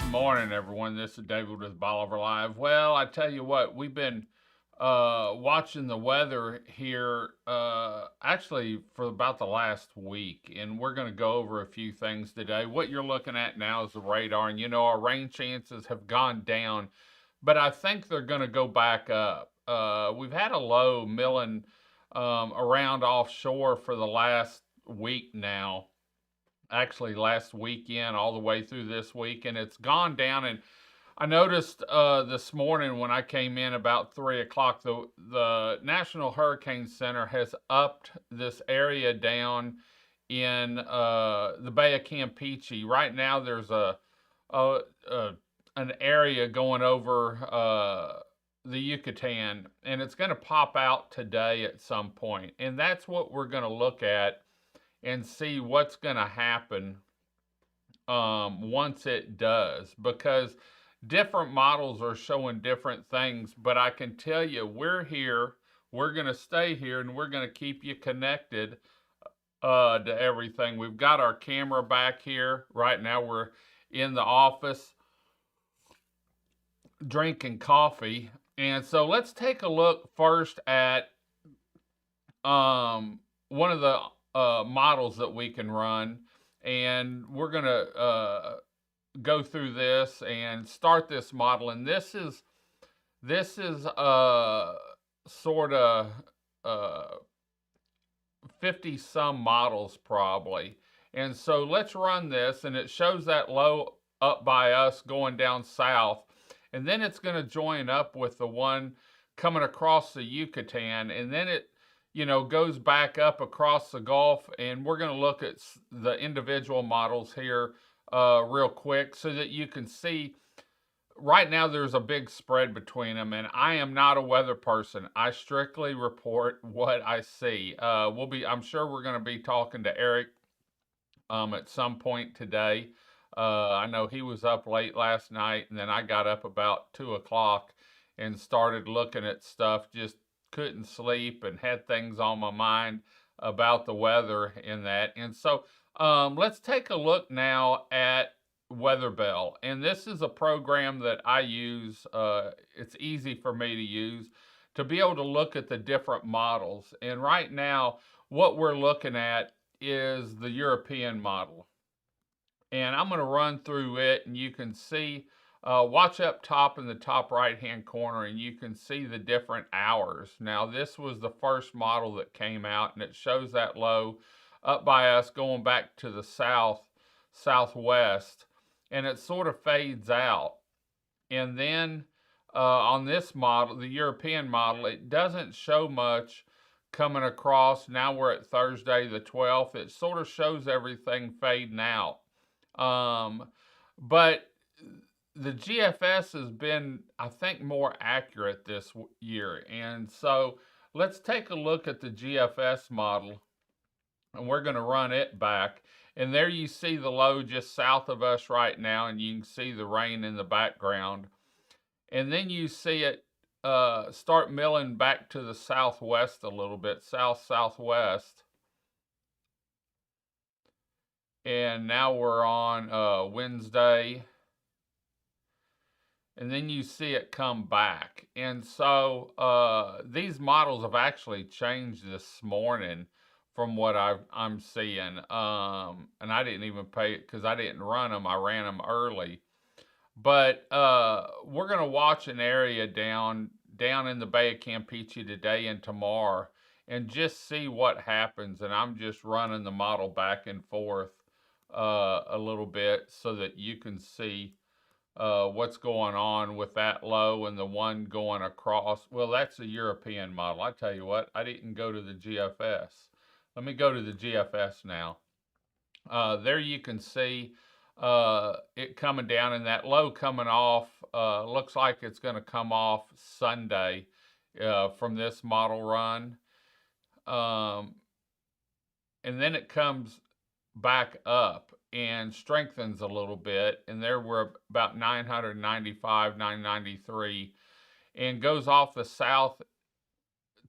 morning, everyone. This is David with Bolivar Live. Well, I tell you what, we've been watching the weather here actually for about the last week, and we're going to go over a few things today. What you're looking at now is the radar, and our rain chances have gone down, but I think they're going to go back up. We've had a low milling around offshore for the last week now, actually last weekend all the way through this week, and it's gone down. And I noticed this morning when I came in about 3 o'clock, the National Hurricane Center has upped this area down in the Bay of Campeche. Right now, there's a, a an area going over the Yucatan, and it's going to pop out today at some point, and that's what we're going to look at and see what's going to happen once it does, because different models are showing different things. But I can tell you, we're here, we're going to stay here, and we're going to keep you connected to everything. We've got our camera back here. Right now, we're in the office drinking coffee. And so let's take a look first at one of the models that we can run, and we're going to go through this and start this model. And this is sort of 50 some models probably. And so let's run this, and it shows that low up by us going down south, and then it's going to join up with the one coming across the Yucatan, and then it goes back up across the Gulf. And we're going to look at the individual models here real quick so that you can see. Right now, there's a big spread between them, and I am not a weather person. I strictly report what I see. I'm sure we're going to be talking to Eric at some point today. I know he was up late last night, and then I got up about 2 o'clock and started looking at stuff. Just couldn't sleep and had things on my mind about the weather in that. And so let's take a look now at WeatherBell. And this is a program that I use. It's easy for me to use to be able to look at the different models. And right now, what we're looking at is the European model. And I'm going to run through it, and you can see, watch up top in the top right hand corner, and you can see the different hours. Now, this was the first model that came out, and it shows that low up by us going back to the southwest, and it sort of fades out. And then on this model, the European model, it doesn't show much coming across. Now we're at Thursday the 12th. It sort of shows everything fading out. But the GFS has been, I think, more accurate this year. And so let's take a look at the GFS model, and we're going to run it back. And there you see the low just south of us right now, and you can see the rain in the background. And then you see it start milling back to the southwest a little bit, southwest. And now we're on Wednesday. And then you see it come back. And so these models have actually changed this morning from what I'm seeing. And I didn't even pay it because I didn't run them. I ran them early. But we're going to watch an area down in the Bay of Campeche today and tomorrow and just see what happens. And I'm just running the model back and forth a little bit so that you can see what's going on with that low and the one going across. Well, that's the European model. I tell you what, I didn't go to the GFS. Let me go to the GFS now. There you can see it coming down, and that low coming off. Looks like it's going to come off Sunday from this model run. And then it comes back up and strengthens a little bit, and there we're about 995, 993, and goes off the South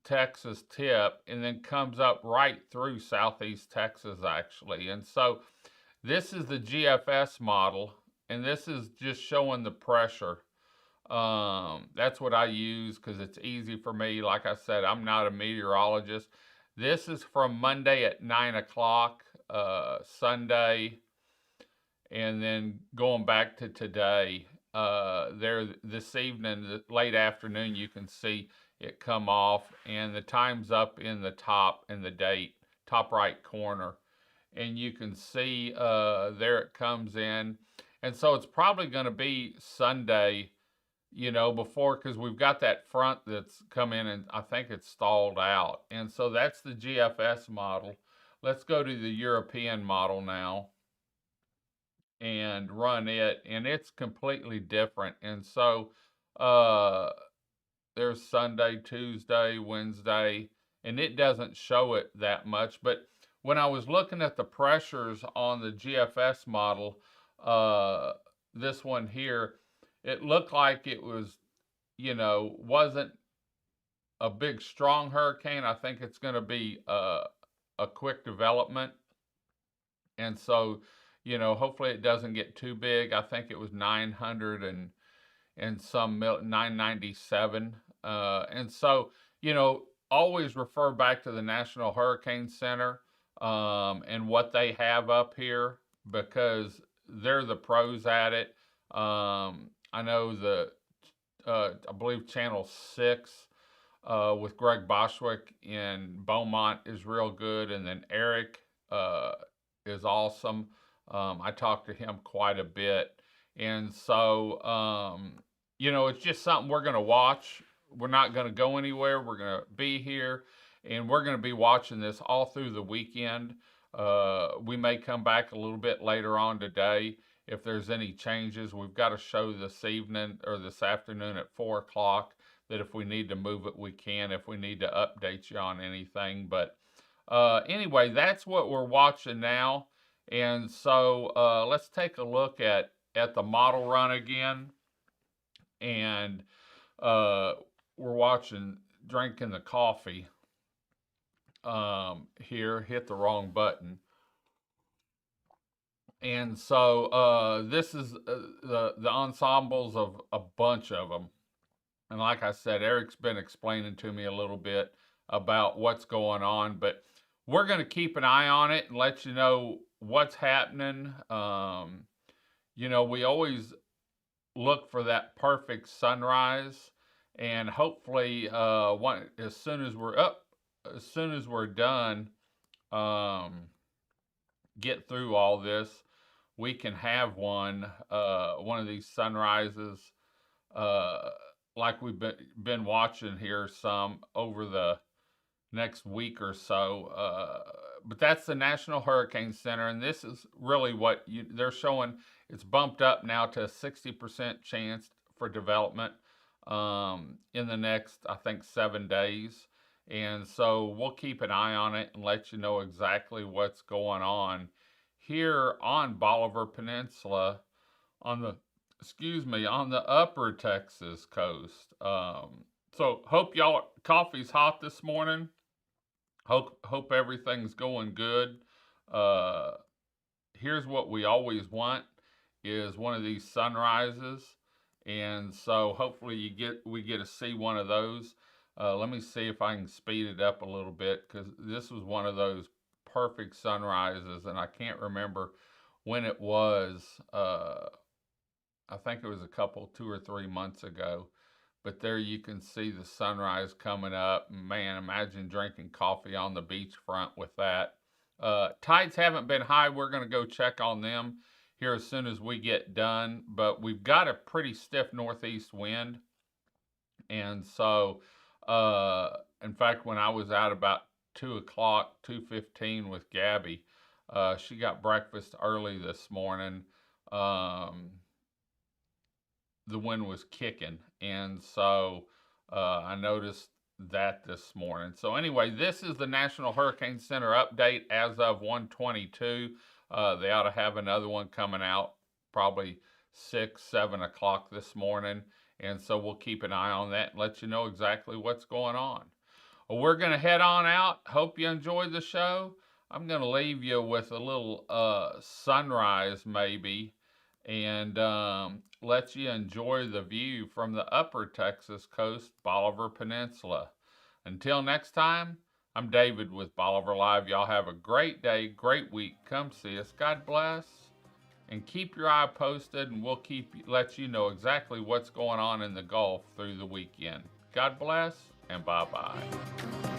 Texas tip, and then comes up right through Southeast Texas actually. And so this is the GFS model, and this is just showing the pressure. That's what I use because it's easy for me. Like I said, I'm not a meteorologist. This is from Monday at 9 o'clock, Sunday, and then going back to today. There this evening, late afternoon, you can see it come off, and the time's up in the top in the date, top right corner, and you can see there it comes in, and so it's probably going to be Sunday, before, because we've got that front that's come in and I think it's stalled out. And so that's the GFS model. Let's go to the European model now and run it, and it's completely different. And so there's Sunday, Tuesday, Wednesday, and it doesn't show it that much. But when I was looking at the pressures on the GFS model, this one here, it looked like it was, wasn't a big strong hurricane. I think it's going to be a quick development. And so, hopefully it doesn't get too big. I think it was 900 and some 997. And so, always refer back to the National Hurricane Center and what they have up here, because they're the pros at it. I know I believe Channel 6 with Greg Boschwick in Beaumont is real good, and then Eric is awesome. I talked to him quite a bit, and so it's just something we're going to watch. We're not going to go anywhere. We're going to be here, and we're going to be watching this all through the weekend. We may come back a little bit later on today if there's any changes. We've got a show this evening or this afternoon at 4 o'clock that if we need to move it, we can, if we need to update you on anything. But anyway, that's what we're watching now. And so let's take a look at the model run again. And we're watching, drinking the coffee here, hit the wrong button. And so this is the ensembles of a bunch of them. And like I said, Eric's been explaining to me a little bit about what's going on, but we're going to keep an eye on it and let you know what's happening. We always look for that perfect sunrise, and hopefully as soon as we're done, get through all this, we can have one of these sunrises like we've been watching here some over the next week or so. But that's the National Hurricane Center, and this is really what they're showing. It's bumped up now to a 60% chance for development in the next, I think, 7 days. And so we'll keep an eye on it and let you know exactly what's going on here on Bolivar Peninsula on the upper Texas coast. So hope y'all coffee's hot this morning. Hope everything's going good. Here's what we always want is one of these sunrises, and so hopefully we get to see one of those. Let me see if I can speed it up a little bit, because this was one of those perfect sunrises, and I can't remember when it was. I think it was 2 or 3 months ago. But there you can see the sunrise coming up. Man, imagine drinking coffee on the beachfront with that. Tides haven't been high. We're going to go check on them here as soon as we get done. But we've got a pretty stiff northeast wind. And so, in fact, when I was out about 2 o'clock, 2:15 with Gabby, she got breakfast early this morning. The wind was kicking, and so I noticed that this morning. So anyway, this is the National Hurricane Center update as of 1:22. They ought to have another one coming out probably 6, 7 o'clock this morning, and so we'll keep an eye on that and let you know exactly what's going on. Well, we're going to head on out. Hope you enjoyed the show. I'm going to leave you with a little sunrise maybe and lets you enjoy the view from the upper Texas coast, Bolivar Peninsula. Until next time, I'm David with Bolivar Live. Y'all have a great day, great week. Come see us. God bless. And keep your eye posted, and we'll let you know exactly what's going on in the Gulf through the weekend. God bless, and bye-bye.